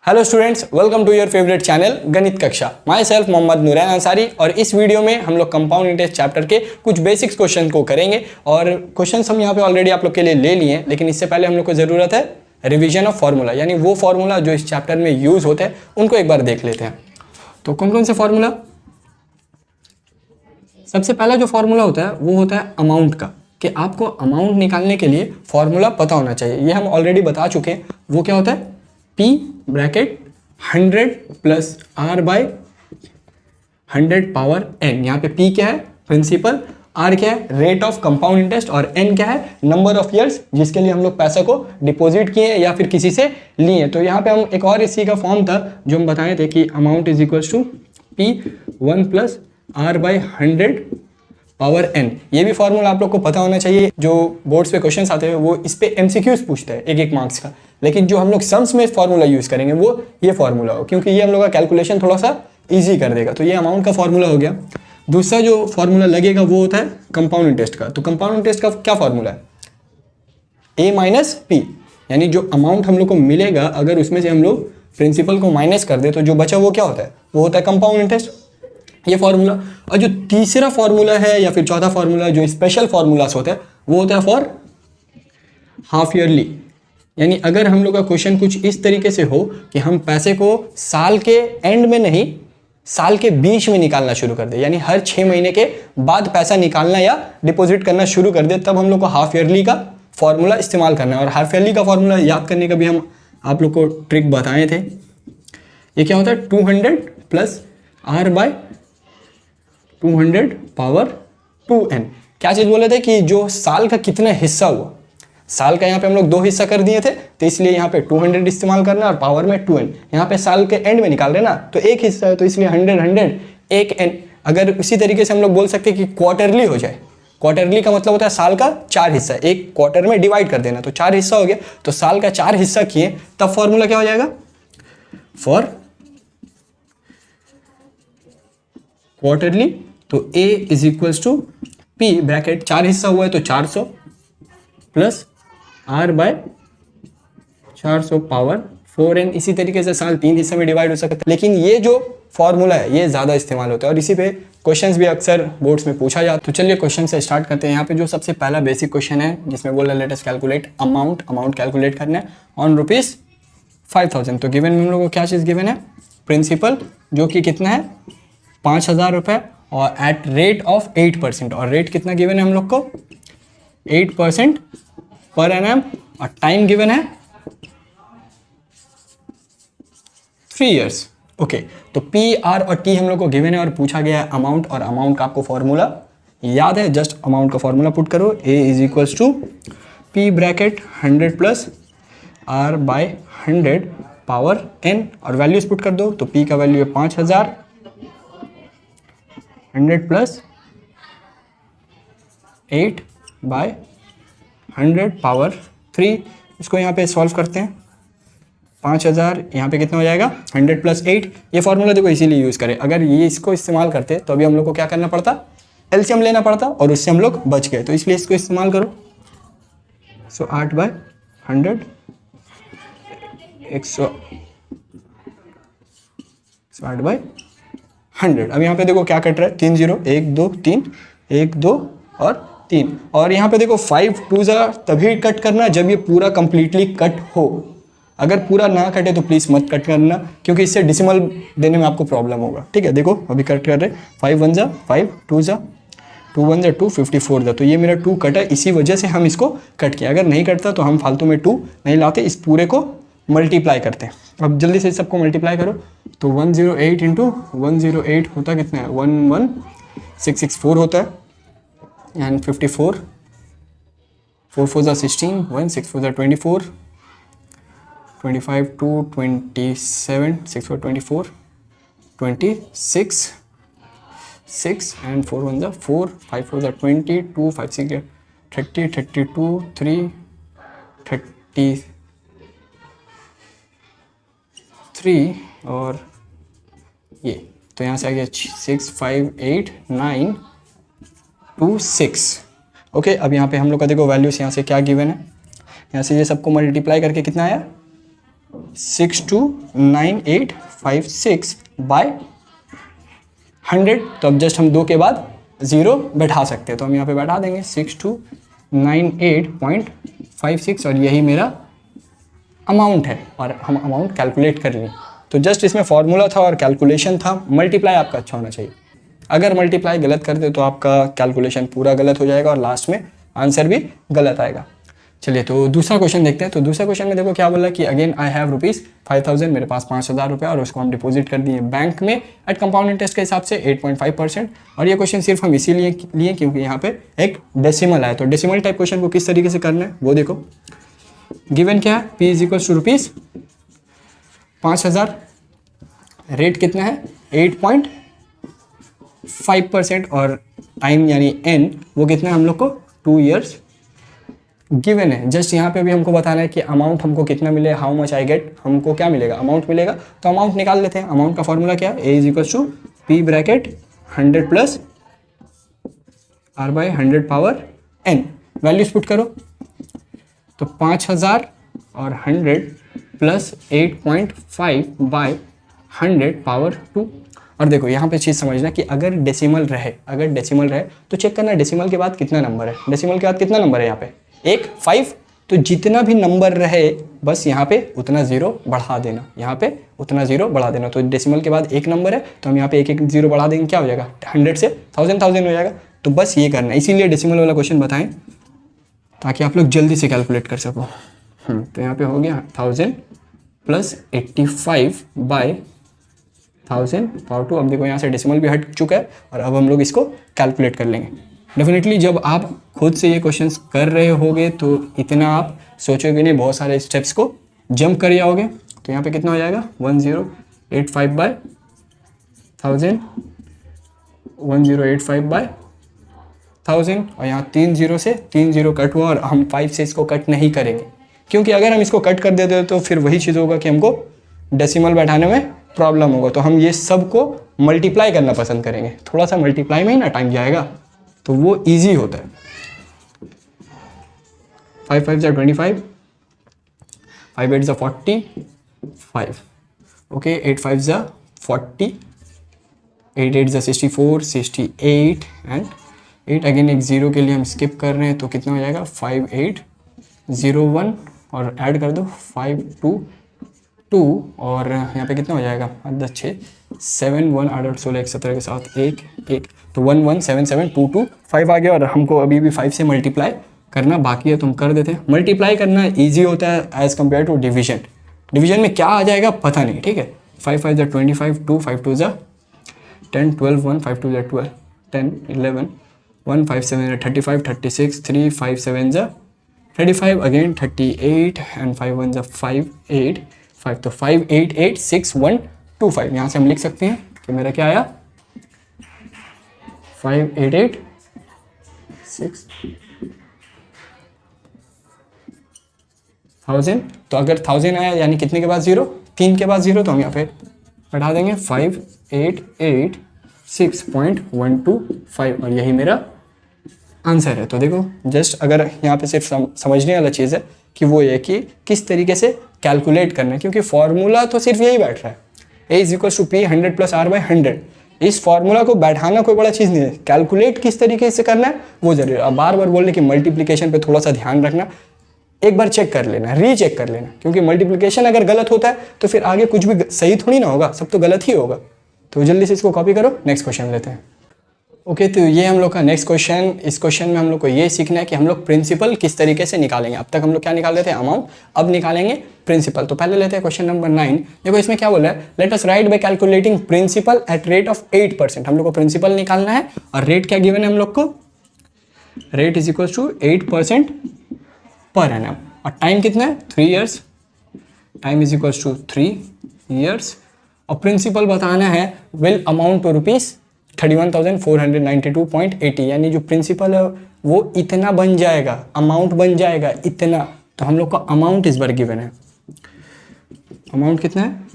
Hello students, welcome to your favourite channel गणित कक्षा। Myself Mohammad Noorain Ansari. और इस वीडियो में हम लोग कंपाउंड इंटरेस्ट चैप्टर के कुछ बेसिक्स क्वेश्चन को करेंगे। और क्वेश्चंस हम यहाँ पे ऑलरेडी आप लोग के लिए ले लिए हैं, लेकिन इससे पहले हम लोग को ज़रूरत है रिवीजन ऑफ फार्मूला, यानी वो फार्मूला जो इस चैप्टर में यूज़ होते हैं उनको एक बार देख लेते हैं। तो कौन कौन से फार्मूला? सबसे पहला जो फार्मूला होता है वो होता है अमाउंट का, कि आपको अमाउंट निकालने के लिए फार्मूला पता होना चाहिए। ये हम ऑलरेडी बता चुके हैं। वो क्या होता है? P bracket 100 plus R by 100 power n। यहाँ पे P क्या है? प्रिंसिपल, R क्या है? रेट ऑफ कंपाउंड इंटरेस्ट, और n क्या है? नंबर ऑफ ईयर्स जिसके लिए हम लोग पैसा को डिपॉजिट किए या फिर किसी से लिए। तो यहाँ पे हम एक और इसी का फॉर्म था जो हम बताए थे कि amount is equals to P1 plus R by 100 power n। ये भी फॉर्मूला आप लोग को पता होना चाहिए। जो बोर्ड्स पे क्वेश्चंस आते हैं वो इस पे MCQs पूछते हैं एक मार्क्स का, लेकिन जो हम लोग सम्स में फार्मूला यूज करेंगे वो ये फार्मूला हो, क्योंकि ये हम लोग का कैलकुलेशन थोड़ा सा इजी कर देगा। तो ये अमाउंट का फार्मूला हो गया। दूसरा जो फार्मूला लगेगा वो होता है कंपाउंड इंटरेस्ट का। तो कंपाउंड इंटरेस्ट का क्या फार्मूला है? A माइनस P, यानी जो अमाउंट हम लोग को मिलेगा अगर उसमें से हम लोग प्रिंसिपल को माइनस कर दे तो जो बचा वो क्या होता है? वो होता है कंपाउंड इंटरेस्ट, ये फार्मूला। और जो तीसरा फार्मूला है या फिर चौथा फार्मूला जो स्पेशल फार्मूलास होता है वो होता है फॉर हाफ ईयरली। यानी अगर हम लोग का क्वेश्चन कुछ इस तरीके से हो कि हम पैसे को साल के एंड में नहीं, साल के बीच में निकालना शुरू कर दे, यानी हर 6 महीने के बाद पैसा निकालना या डिपॉजिट करना शुरू कर दे, तब हम लोग को हाफ ईयरली का फॉर्मूला इस्तेमाल करना है। और हाफ ईयरली का फॉर्मूला याद करने का भी हम आप लोग को ट्रिक बताए थे। ये क्या होता है? 200 plus R bye 200 power 2n। क्या चीज़ बोले थे कि जो साल का कितना हिस्सा हुआ, साल का यहाँ पे हम लोग 2 हिस्सा कर दिए थे, तो इसलिए यहाँ पे 200 इस्तेमाल करना और पावर में 2n। यहाँ पे साल के एंड में निकाल रहे ना, तो एक हिस्सा है तो इसलिए 100 एक n। अगर इसी तरीके से हम लोग बोल सकते हैं कि क्वार्टरली हो जाए। क्वार्टरली का मतलब होता है साल का 4 हिस्सा, एक क्वार्टर में डिवाइड कर देना, तो 4 हिस्सा हो गया। तो साल का 4 हिस्सा किए तब फॉर्मूला क्या हो जाएगा? फॉर क्वार्टरली तो A is equals to P bracket 4 हिस्सा हुआ है तो 400 plus R bye 400 power 4n। इसी तरीके से साल 3 हिस्से में डिवाइड हो सकता है, लेकिन ये जो फॉर्मूला है ये ज़्यादा इस्तेमाल होता है और इसी पे क्वेश्चंस भी अक्सर बोर्ड्स में पूछा जाता है। तो चलिए क्वेश्चन से स्टार्ट करते हैं। यहाँ पे जो सबसे पहला बेसिक क्वेश्चन है जिसमें बोल रहा है let us calculate amount calculate करना है ऑन ₹5000। तो गिवन में हम लोग को क्या चीज़ गिवन है? प्रिंसिपल जो कि कितना है? 5000 रुपये, और एट रेट ऑफ 8%। और रेट कितना गिवन है हम लोग को? 8% पर एनम। और टाइम गिवन है 3 years। ओके, तो P, R और T हम लोग को गिवन है और पूछा गया है अमाउंट। और अमाउंट का आपको फॉर्मूला याद है, जस्ट अमाउंट का फॉर्मूला पुट करो। A is equals to P bracket 100 plus R by 100 power n, और वैल्यूज पुट कर दो। तो P का वैल्यू है 5000, 100 प्लस 8 बाय 100 पावर 3। इसको यहाँ पे सॉल्व करते हैं। 5000 यहाँ पे कितना हो जाएगा? 100 प्लस 8। ये फॉर्मूला देखो इसीलिए यूज़ करें। अगर ये इसको इस्तेमाल करते तो अभी हम लोग को क्या करना पड़ता? एलसीएम लेना पड़ता, और उससे हम लोग बच गए। तो इसलिए इसको इस्तेमाल करो। सो 8 बाय 100 8 बाय 100। अब यहाँ पे देखो क्या कट रहा है? 3 0, 1 2 3, 1 2 और 3। और यहाँ पे देखो 5 2 तभी कट करना जब ये पूरा कंप्लीटली कट हो। अगर पूरा ना कटे तो प्लीज़ मत कट करना, क्योंकि इससे डिसिमल देने में आपको प्रॉब्लम होगा। ठीक है, देखो अभी कट कर रहे। 5 1 5, 2 2 1 2, 54 तो ये मेरा 2 कटा, इसी वजह से हम इसको कट किया। अगर नहीं कटता तो हम फालतू में 2 नहीं लाते, इस पूरे को मल्टीप्लाई करते हैं। अब जल्दी से सबको मल्टीप्लाई करो। तो 108 इंटू 108 होता कितना है? 11664 होता है। एंड 54, 4 4 16, 1 6 4 24, 25 2 27, 6 4 24, 26 6 and 4 1 4, 5 4 20, 2 5 6 30, 32 3 33, और ये तो यहाँ से आ गया 6 5 8 9 2 6। ओके, अब यहाँ पे हम लोग का देखो वैल्यूज यहाँ से क्या गिवन है। यहाँ से ये सबको मल्टीप्लाई करके कितना आया? 629856 बाय 100। तो अब जस्ट हम 2 के बाद 0 बैठा सकते हैं, तो हम यहाँ पे बैठा देंगे 6298.56 और यही मेरा अमाउंट है और हम अमाउंट कैलकुलेट कर लें। तो जस्ट इसमें फॉर्मूला था और कैलकुलेशन था। मल्टीप्लाई आपका अच्छा होना चाहिए, अगर मल्टीप्लाई गलत कर दे तो आपका कैलकुलेशन पूरा गलत हो जाएगा और लास्ट में आंसर भी गलत आएगा। चलिए तो दूसरा क्वेश्चन देखते हैं। तो दूसरा क्वेश्चन में देखो क्या बोला कि अगेन आई हैव ₹5000, मेरे पास 5000 रुपये और उसको हम डिपॉजिट कर दिए बैंक में एट कंपाउंड इंटरेस्ट के हिसाब से 8.5%। और ये क्वेश्चन सिर्फ हम इसीलिए लिए क्योंकि यहाँ पे एक डेसिमल आया। तो डेसिमल टाइप क्वेश्चन को किस तरीके से करना है वो देखो। गिवन क्या है, P = ₹5000, रेट कितना है 8.5% और टाइम यानी n वो कितना है हम लोग को 2 years गिवन है। जस्ट यहाँ पे भी हमको बताना है कि अमाउंट हमको कितना मिले, हाउ मच आई गेट, हमको क्या मिलेगा, अमाउंट मिलेगा। तो अमाउंट निकाल लेते हैं। अमाउंट का फॉर्मूला क्या है, A = P bracket 100 + R/100 values put करो। तो 5000 और 100 + 8.5/100 और देखो यहाँ पे चीज़ समझना कि अगर डेसिमल रहे तो चेक करना डेसिमल के बाद कितना नंबर है। डेसिमल के बाद कितना नंबर है यहाँ पे 5, तो जितना भी नंबर रहे बस यहाँ पे उतना 0 बढ़ा देना, यहाँ पे उतना 0 बढ़ा देना। तो डेसिमल के बाद 1 नंबर है तो हम यहाँ पे 1 0 बढ़ा देंगे, क्या हो जाएगा 100 से 1000 हो जाएगा। तो बस ये करना है, इसीलिए डेसिमल वाला क्वेश्चन बताएं ताकि आप लोग जल्दी से कैलकुलेट कर सको। तो यहाँ पे हो गया 1000 + 85/1000 अब देखो यहाँ से डेसिमल भी हट चुका है और अब हम लोग इसको कैलकुलेट कर लेंगे। डेफिनेटली जब आप खुद से ये क्वेश्चंस कर रहे होगे तो इतना आप सोचोगे नहीं, बहुत सारे स्टेप्स को जंप कर जाओगे। तो यहाँ पे कितना हो जाएगा 1085/1000 1085/1000 और यहाँ 3 0 से 3 0 कट हुआ और हम 5 से इसको कट नहीं करेंगे क्योंकि अगर हम इसको कट कर देते तो फिर वही चीज़ होगा कि हमको डेसिमल बैठाने में प्रॉब्लम होगा। तो हम ये सब को मल्टीप्लाई करना पसंद करेंगे, थोड़ा सा मल्टीप्लाई में ही ना टाइम जाएगा तो वो इजी होता है। 5 5 = 25, 5 8 = 45, ओके 8 5 = 40, 8 8 = 64, 68 एंड 8 अगेन एक 0 के लिए हम स्किप कर रहे हैं तो कितना हो जाएगा 5801 और ऐड कर दो 522 और यहाँ पे कितना हो जाएगा 10 6 7 1 8 8 16 1 17 के साथ 1 1 तो 1177225 आ गया और हमको अभी भी 5 से मल्टीप्लाई करना बाकी है तो हम कर देते हैं। मल्टीप्लाई करना ईजी होता है as compare to division. Division में क्या आ जाएगा पता नहीं, ठीक है। 5 5 = 25, 2 5 2 = 10, 12 1 5 2 = 12, 10 11 1 5 7 = 35, 36 3 5 7 = 35 अगेन 38 एंड 5 1 = 5 8 5 तो 5886 125 यहाँ से हम लिख सकते हैं कि मेरा क्या आया 5886,000। तो अगर 1000 आया यानी कितने के बाद 0, 3 के बाद 0 तो हम यहाँ पे बढ़ा देंगे 5886.125 और यही मेरा आंसर है। तो देखो जस्ट अगर यहाँ पे सिर्फ समझने वाला चीज़ है कि वो ये कि किस तरीके से कैलकुलेट करना है क्योंकि फॉर्मूला तो सिर्फ यही बैठ रहा है A = P 100 + R/100। इस फॉर्मूला को बैठाना कोई बड़ा चीज़ नहीं है, कैलकुलेट किस तरीके से करना है वो जरूरी है। अब बार बार बोलने कि मल्टीप्लिकेशन पे थोड़ा सा ध्यान रखना, एक बार चेक कर लेना, रीचेक कर लेना क्योंकि मल्टीप्लिकेशन अगर गलत होता है तो फिर आगे कुछ भी सही थोड़ी ना होगा, सब तो गलत ही होगा। तो जल्दी से इसको कॉपी करो, नेक्स्ट क्वेश्चन लेते हैं। ओके तो ये हम लोग का नेक्स्ट क्वेश्चन। इस क्वेश्चन में हम लोग को ये सीखना है कि हम लोग प्रिंसिपल किस तरीके से निकालेंगे। अब तक हम लोग क्या निकाल लेते हैं अमाउंट, अब निकालेंगे प्रिंसिपल। तो पहले लेते हैं क्वेश्चन नंबर 9। देखो इसमें क्या बोला है, let us write by calculating principal at rate of 8%। हम लोग को प्रिंसिपल निकालना है और रेट क्या गिवन है हम लोग को, रेट = 8% पर एनम और टाइम कितना है 3 इयर्स, टाइम = 3 इयर्स और प्रिंसिपल बताना है विल अमाउंट टू ₹31,492.80 यानी जो प्रिंसिपल है वो इतना बन जाएगा, अमाउंट बन जाएगा इतना। तो हम लोग का अमाउंट इस बार गिवन है, अमाउंट कितना है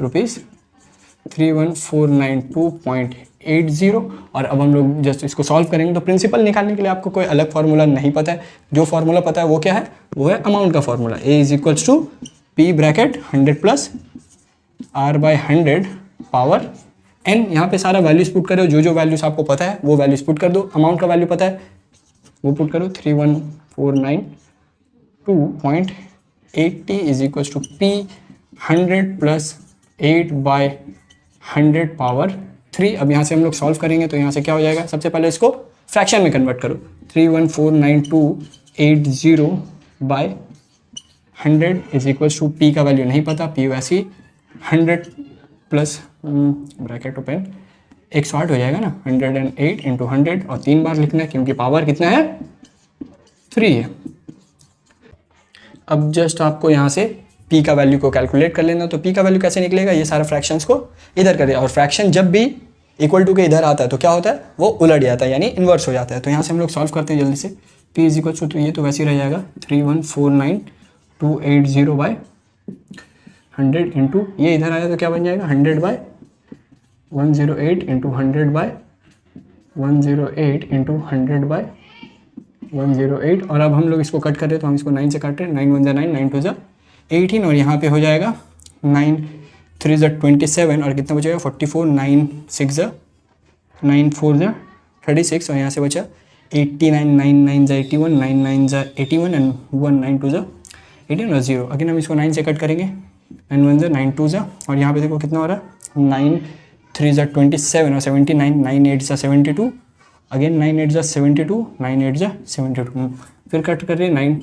₹31,492.80 और अब हम लोग जस्ट इसको सॉल्व करेंगे। तो प्रिंसिपल निकालने के लिए आपको कोई अलग फार्मूला नहीं पता है, जो फार्मूला पता है वो क्या है, वो है अमाउंट का formula. A = P bracket 100 plus R by 100 power N. यहाँ पे सारा वैल्यूज पुट करो, जो जो वैल्यूज आपको पता है वो वैल्यूज पुट कर दो। अमाउंट का वैल्यू पता है वो पुट करो 3149.2.80 is equal to P 100 plus 8 by 100 power 3। अब यहाँ से हम लोग सॉल्व करेंगे तो यहाँ से क्या हो जाएगा, सबसे पहले इसको फ्रैक्शन में कन्वर्ट करो। 3149.280 by 100 is equal to P का वैल्यू नहीं पता, पी वैसे ही 100 प्लस ब्रैकेट ओपन 108 हो जाएगा ना, 108 इंटू 100 और 3 बार लिखना है क्योंकि पावर कितना है 3 है। अब जस्ट आपको यहाँ से p का वैल्यू को कैलकुलेट कर लेना। तो p का वैल्यू कैसे निकलेगा, ये सारा फ्रैक्शंस को इधर करें और फ्रैक्शन जब भी इक्वल टू के इधर आता है तो क्या होता है, वो उलट जाता है यानी इन्वर्स हो जाता है। तो यहाँ से हम लोग सॉल्व करते हैं जल्दी से। p इज इक्वल टू, तो ये तो वैसे ही रह जाएगा 3149.280 बाय 100 इंटू ये इधर आया तो क्या बन जाएगा 100 by 108 into 100 by 108 into 100 by 108। और अब हम लोग इसको कट कर रहे हैं तो हम इसको 9 से काट रहे हैं, 9 1 जा 9, 9 2 जा 18 और यहाँ पे हो जाएगा 9 3 जा 27 और कितना बचेगा 44, 9 6 जा 9 4 जा 36 और यहाँ से बचा 89, 9 9 जा 81, 9 9 जा 81 एंड 1 9 2 जा 18 और 0। अगेन हम इसको 9 से कट करेंगे, 9 1 जा 9 2 जा और यहाँ पे देखो कितना हो रहा है 9 3 जा 27 और 79, 9 8 जा 72, अगेन 9 8 जा 72, 9 8 जा 72, फिर कट कर रहे 9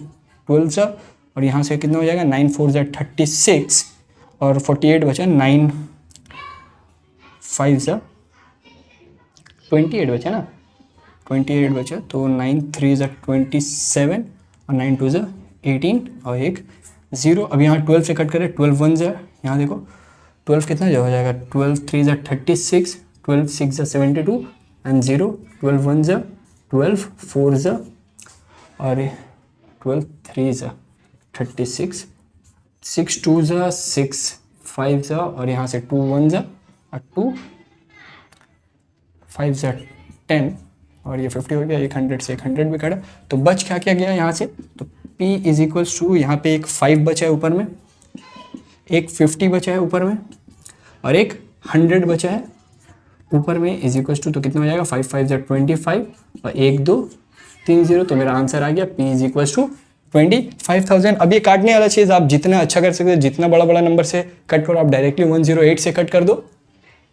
12 जा और यहाँ से कितना हो जाएगा 9 4 जा 36 और 48 बचा, 9 5 जा 28 बचा ना, 28 बचा तो 9 3 जा 27 और 9 2 जा 18 और एक 0। अब यहाँ 12 से कट करें, 12 1 जा, यहाँ देखो 12 कितना जो हो जाएगा 12 3 जा 36, 12 6 जा 72 एंड 0, 12 1 जा 12 4 जा और 12 3 जा 36, 6 2 जा 6 5 जा और यहाँ से 2 1 जा और 2 5 जा 10 और ये 50 हो गया, 100 से 100 भी कटा। तो बच क्या क्या गया यहाँ से, तो P इज इक्वल्स टू यहाँ पे एक 5 बचा है ऊपर में, एक 50 बचा है ऊपर में और एक 100 बचा है ऊपर में इज इक्वल्स टू, तो कितना हो जाएगा 5 5 जा 25 और 1 2 3 0। तो मेरा आंसर आ गया P इज इक्वल्स टू 25,000। अब ये काटने वाला चीज़ आप जितना अच्छा कर सकते हो, जितना बड़ा बड़ा नंबर से कट करो, आप डायरेक्टली 108 से कट कर दो,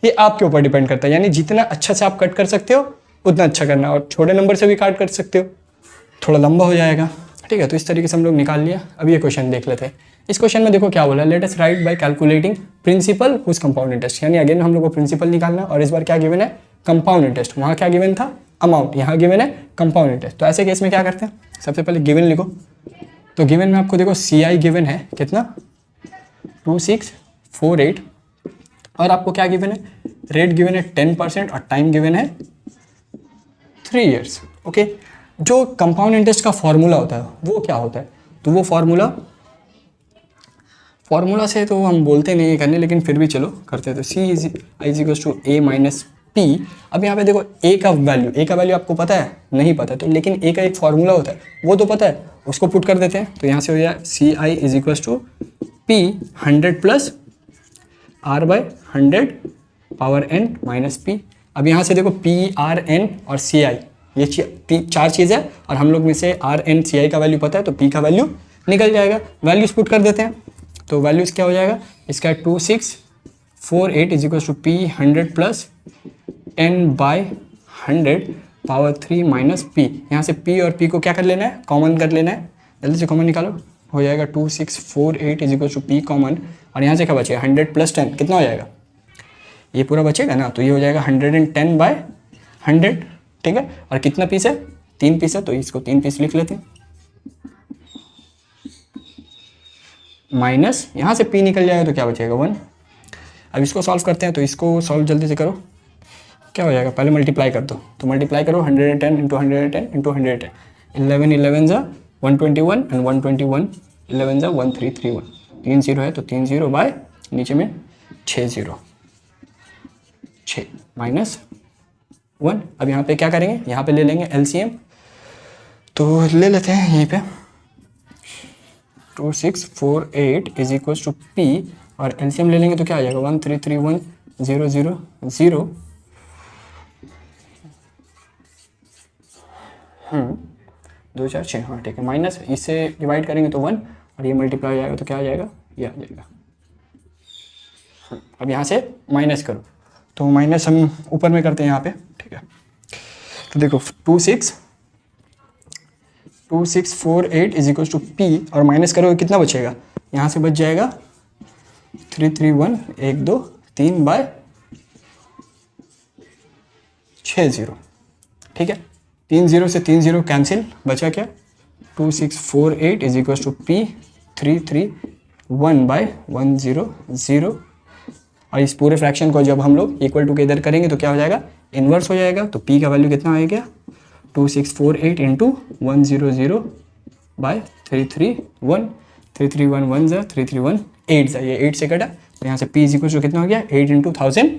ये आपके ऊपर डिपेंड करता है। यानी जितना अच्छा से आप कट कर सकते हो उतना अच्छा करना, और छोटे नंबर से भी काट कर सकते हो, थोड़ा लंबा हो जाएगा, ठीक है। तो इस तरीके से हम लोग निकाल लिया। अब ये क्वेश्चन देख लेते हैं। इस क्वेश्चन में देखो क्या बोला, let us write by calculating principal whose compound interest. यानी अगेन हम लोग को प्रिंसिपल निकालना और इस बार क्या गिवन है कंपाउंड इंटरेस्ट। वहाँ क्या गिवन था अमाउंट, यहाँ गिवन है कंपाउंड इंटरेस्ट। तो ऐसे केस में क्या करते हैं, सबसे पहले गिवन लिखो। तो गिवन में आपको देखो CI गिवन है कितना 2648 और आपको क्या गिवन है रेट गिवन है 10% और टाइम गिवन है 3 years। ओके, जो कंपाउंड इंटरेस्ट का फॉर्मूला होता है वो क्या होता है, तो वो फॉर्मूला से तो हम बोलते नहीं है करने, लेकिन फिर भी चलो करते हैं। तो C is equals to A minus P। अब यहाँ पे देखो A का वैल्यू आपको पता है नहीं पता, तो लेकिन A का एक फॉर्मूला होता है वो तो पता है, उसको पुट कर देते हैं। तो यहाँ से हो जाए CI is equals to P 100 plus R by 100 power N minus P। अब यहाँ से देखो P R N और CI ये 4 चीज़ है और हम लोग में से R N CI का वैल्यू पता है, तो P का वैल्यू निकल जाएगा। वैल्यूज पुट कर देते हैं, तो वैल्यूज क्या हो जाएगा इसका 2648 is equal to P 100 plus N by 100 power 3 minus P। यहाँ से P और P को क्या कर लेना है कॉमन कर लेना है, जल्दी से कॉमन निकालो। हो जाएगा 2648 is equal to P common और यहाँ से क्या बचेगा 100 प्लस 10 कितना हो जाएगा ये पूरा बचेगा ना, तो ये हो जाएगा 110 बाय 100, ठीक है। और कितना पीस है 3 पीस है, तो इसको 3 पीस लिख लेते हैं। माइनस यहाँ से P निकल जाएगा तो क्या बचेगा 1। अब इसको सॉल्व करते हैं, तो इसको सॉल्व जल्दी से करो। क्या हो जाएगा पहले मल्टीप्लाई कर दो, तो मल्टीप्लाई करो 110 इंटू 110 इंटू 110, 11 11 जा 121 एंड 121 11 जा 1331, 3 0 है तो 3 0 बाय नीचे में 6 0 6 माइनस 1। अब यहाँ पे क्या करेंगे, यहाँ पे ले लेंगे LCM, तो ले लेते हैं यहीं पे 2648 इज इक्वल टू पी, और एलसीएम ले लेंगे तो क्या आ जाएगा 1331000 2 4 6, हाँ ठीक है, माइनस इससे डिवाइड करेंगे तो 1, और ये मल्टीप्लाई हो जाएगा तो क्या आ जाएगा, ये आ जाएगा। अब यहाँ से माइनस करो, तो माइनस हम ऊपर में करते हैं यहाँ पे, ठीक है। तो देखो 2648 इज इक्वल टू पी, और माइनस करोगे कितना बचेगा, यहाँ से बच जाएगा 33113/60, ठीक है। 30 से 30 कैंसिल, बचा क्या 2648 इज इक्वल टू पी 331/100, और इस पूरे फ्रैक्शन को जब हम लोग इक्वल टू के इधर करेंगे तो क्या हो जाएगा, इन्वर्स हो जाएगा। तो p का वैल्यू कितना आ गया 2648 इंटू 100/331, 331 ज़ा 331 8 ज़ा, ये 8 से कटा, तो यहाँ से p इज इक्वल टू कितना हो गया 8 इंटू 1000,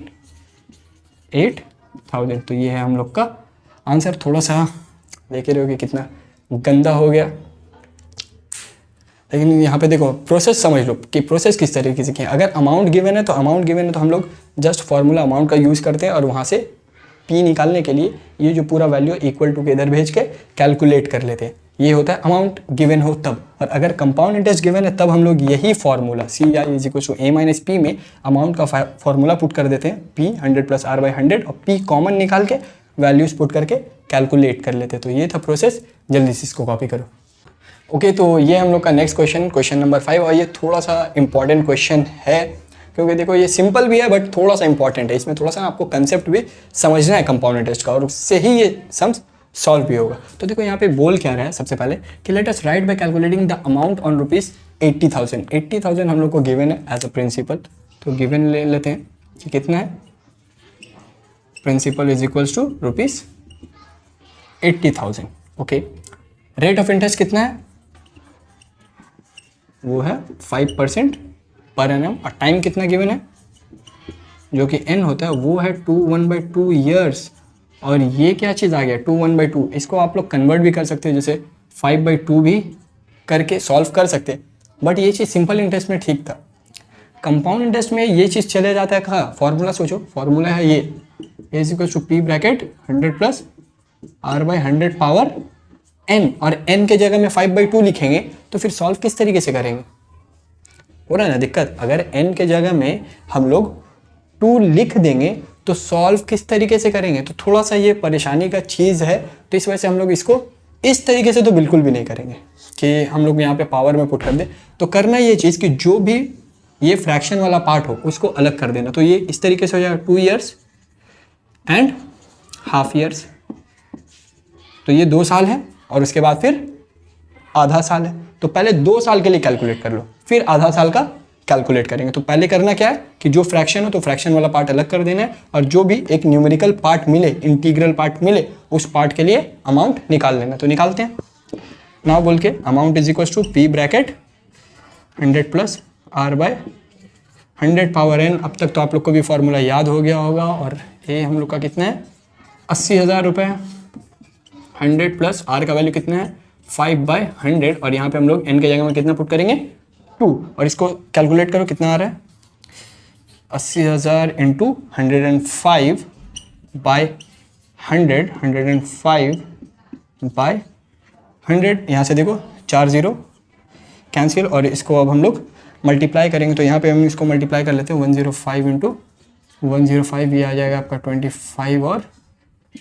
8000। तो ये है हम लोग का आंसर। थोड़ा सा देख रहे हो कि कितना गंदा हो गया, लेकिन यहाँ पे देखो प्रोसेस समझ लो कि प्रोसेस किस तरीके से किया। अगर अमाउंट गिवन है तो हम लोग जस्ट फार्मूला अमाउंट का यूज़ करते हैं, और वहाँ से पी निकालने के लिए ये जो पूरा वैल्यू इक्वल टू के इधर भेज के कैलकुलेट कर लेते हैं। ये होता है अमाउंट गिवन हो तब। और अगर कंपाउंड इंटरेस्ट गिवन है तब हम लोग यही formula C I is equal to A minus P में अमाउंट का फार्मूला पुट कर देते हैं, पी 100 प्लस आर बाई 100, और पी कॉमन निकाल के वैल्यूज पुट करके कैलकुलेट कर लेते हैं। तो ये था प्रोसेस, जल्दी से इसको कॉपी करो। ओके, तो ये हम लोग का नेक्स्ट क्वेश्चन नंबर 5, और ये थोड़ा सा इंपॉर्टेंट क्वेश्चन है, क्योंकि देखो ये सिंपल भी है बट थोड़ा सा इंपॉर्टेंट है। इसमें थोड़ा सा आपको कंसेप्ट भी समझना है कंपाउंड इंटरेस्ट का, और उससे ही ये सम्स सॉल्व भी होगा। तो देखो यहाँ पे बोल क्या रहा है सबसे पहले कि let us write by calculating the amount on rupees 80,000। 80,000 हम लोग को गिवन है एज अ प्रिंसिपल, तो गिवन ले लेते हैं कि कितना है, principal is equals to rupees 80,000। Okay, rate of interest कितना है, वो है 5% पर एनम, और टाइम कितना गिवन है जो कि n होता है वो है 2/2 ईयर्स। और ये क्या चीज़ आ गया 2/2, इसको आप लोग कन्वर्ट भी कर सकते हो, जैसे 5/2 भी करके सॉल्व कर सकते हैं, बट ये चीज़ सिंपल इंटरेस्ट में ठीक था। कंपाउंड इंटरेस्ट में ये चीज़ चले जाता है कहाँ, फॉर्मूला सोचो, फॉर्मूला है ये is equal to P bracket 100 plus R by 100 power n, और n के जगह में 5/2 लिखेंगे तो फिर सॉल्व किस तरीके से करेंगे, हो रहा है ना दिक्कत। अगर n के जगह में हम लोग 2 लिख देंगे तो सॉल्व किस तरीके से करेंगे, तो थोड़ा सा ये परेशानी का चीज़ है। तो इस वजह से हम लोग इसको इस तरीके से तो बिल्कुल भी नहीं करेंगे कि हम लोग यहाँ पे पावर में पुट कर दें। तो करना ये चीज़ कि जो भी ये फ्रैक्शन वाला पार्ट हो उसको अलग कर देना। तो ये इस तरीके से हो जाएगा 2 ईयर्स एंड हाफ ईयर्स, तो ये 2 साल है, और उसके बाद फिर आधा साल है। तो पहले 2 साल के लिए कैलकुलेट कर लो, फिर आधा साल का कैलकुलेट करेंगे। तो पहले करना क्या है कि जो फ्रैक्शन हो तो फ्रैक्शन वाला पार्ट अलग कर देना है, और जो भी एक न्यूमेरिकल पार्ट मिले, इंटीग्रल पार्ट मिले, उस पार्ट के लिए अमाउंट निकाल लेना। तो निकालते हैं नाउ बोल के, amount is equal to P bracket 100 plus R by 100 power n। अब तक तो आप लोग को भी फॉर्मूला याद हो गया होगा, और ये हम लोग का कितना है 80,000 रुपये। 100 प्लस आर का वैल्यू कितना है 5/100, और यहाँ पे हम लोग n के जगह में कितना पुट करेंगे 2, और इसको कैलकुलेट करो कितना आ रहा है 80,000 इंटू 105 बाय 100, 105/100। यहाँ से देखो 4 0 कैंसिल, और इसको अब हम लोग मल्टीप्लाई करेंगे। तो यहाँ पे हम इसको मल्टीप्लाई कर लेते हैं 105 इंटू 105, ये आ जाएगा आपका 25 और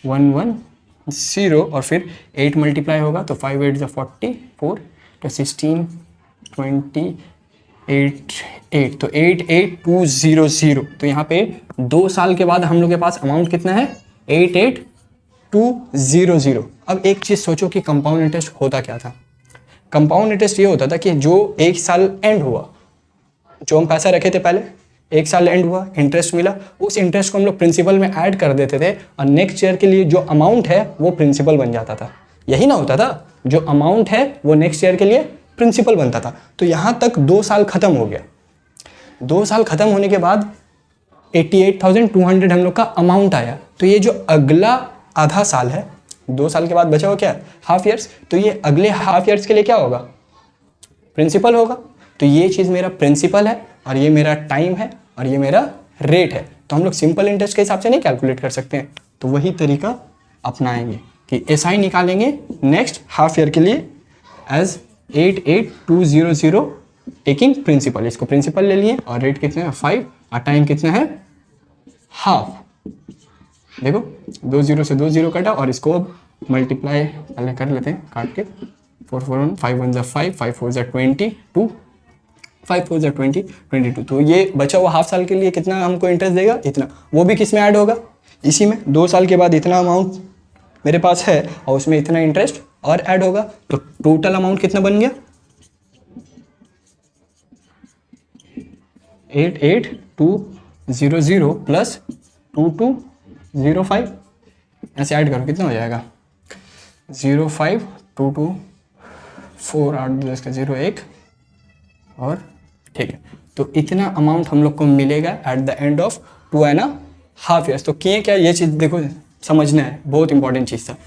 110, और फिर 8 मल्टीप्लाई होगा तो 5 8 44, तो 16 28 8, तो 88200। तो यहाँ पे 2 साल के बाद हम लोग के पास अमाउंट कितना है 88200। अब एक चीज़ सोचो कि कंपाउंड इंटरेस्ट होता क्या था। कंपाउंड इंटरेस्ट ये होता था कि जो 1 साल एंड हुआ, जो हम पैसा रखे थे पहले 1 साल एंड हुआ, इंटरेस्ट मिला, उस इंटरेस्ट को हम लोग प्रिंसिपल में ऐड कर देते थे, और नेक्स्ट ईयर के लिए जो अमाउंट है वो प्रिंसिपल बन जाता था। यही ना होता था, जो अमाउंट है वो नेक्स्ट ईयर के लिए प्रिंसिपल बनता था। तो यहाँ तक 2 साल खत्म हो गया। 2 साल खत्म होने के बाद 88,200 हम लोग का अमाउंट आया। तो ये जो अगला आधा साल है, 2 साल के बाद बचा हुआ क्या हाफ ईयर्स, तो ये अगले हाफ ईयर्स के लिए क्या होगा प्रिंसिपल होगा, तो ये चीज़ मेरा प्रिंसिपल है और ये मेरा टाइम है और ये मेरा रेट है। तो हम लोग सिंपल इंटरेस्ट के हिसाब से नहीं कैलकुलेट कर सकते हैं, तो वही तरीका अपनाएंगे कि SI निकालेंगे नेक्स्ट हाफ ईयर के लिए एज 88200 टेकिंग प्रिंसिपल। इसको प्रिंसिपल ले लिए और रेट कितना है 5 और टाइम कितना है हाफ। देखो 2 0 से 2 0 कटा और इसको मल्टीप्लाई पहले कर लेते हैं काट के। 4 4 1 5 1 5 5 4 22 5 4 20 22। तो ये बचा हुआ हाफ साल के लिए कितना हमको इंटरेस्ट देगा, इतना। वो भी किस में ऐड होगा, इसी में। 2 साल के बाद इतना अमाउंट मेरे पास है और उसमें इतना इंटरेस्ट और ऐड होगा, तो टोटल अमाउंट कितना बन गया 88200 प्लस 2205। ऐसे ऐड करो कितना हो जाएगा 05 22 4 8 2 इसका 0 1 और ठीक है। तो इतना अमाउंट हम लोग को मिलेगा at the end of 2.5 years. तो किए क्या, ये चीज़ देखो समझना है, बहुत इंपॉर्टेंट चीज़ था।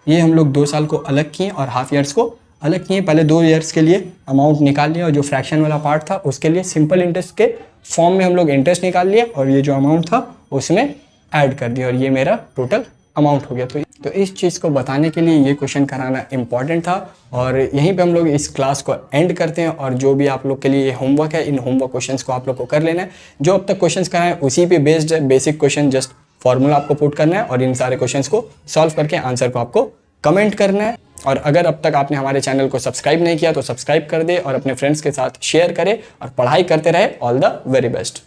ये हम लोग 2 साल को अलग किए और हाफ ईयर्स को अलग किए। पहले 2 ईयर्स के लिए अमाउंट निकाल लिया और जो फ्रैक्शन वाला पार्ट था उसके लिए सिंपल इंटरेस्ट के फॉर्म में हम लोग इंटरेस्ट निकाल लिया और ये जो अमाउंट था उसमें ऐड कर दिया और ये मेरा टोटल अमाउंट हो गया। तो इस चीज़ को बताने के लिए ये क्वेश्चन कराना इम्पॉर्टेंट था और यहीं पे हम लोग इस क्लास को एंड करते हैं। और जो भी आप लोग के लिए ये होमवर्क है, इन होमवर्क क्वेश्चंस को आप लोग को कर लेना है। जो अब तक क्वेश्चंस कराए हैं उसी पे बेस्ड है, बेसिक क्वेश्चन, जस्ट फॉर्मूला आपको पुट करना है और इन सारे क्वेश्चंस को सॉल्व करके आंसर को आपको कमेंट करना है। और अगर अब तक आपने हमारे चैनल को सब्सक्राइब नहीं किया तो सब्सक्राइब कर दे और अपने फ्रेंड्स के साथ शेयर करें और पढ़ाई करते रहे। All the very best.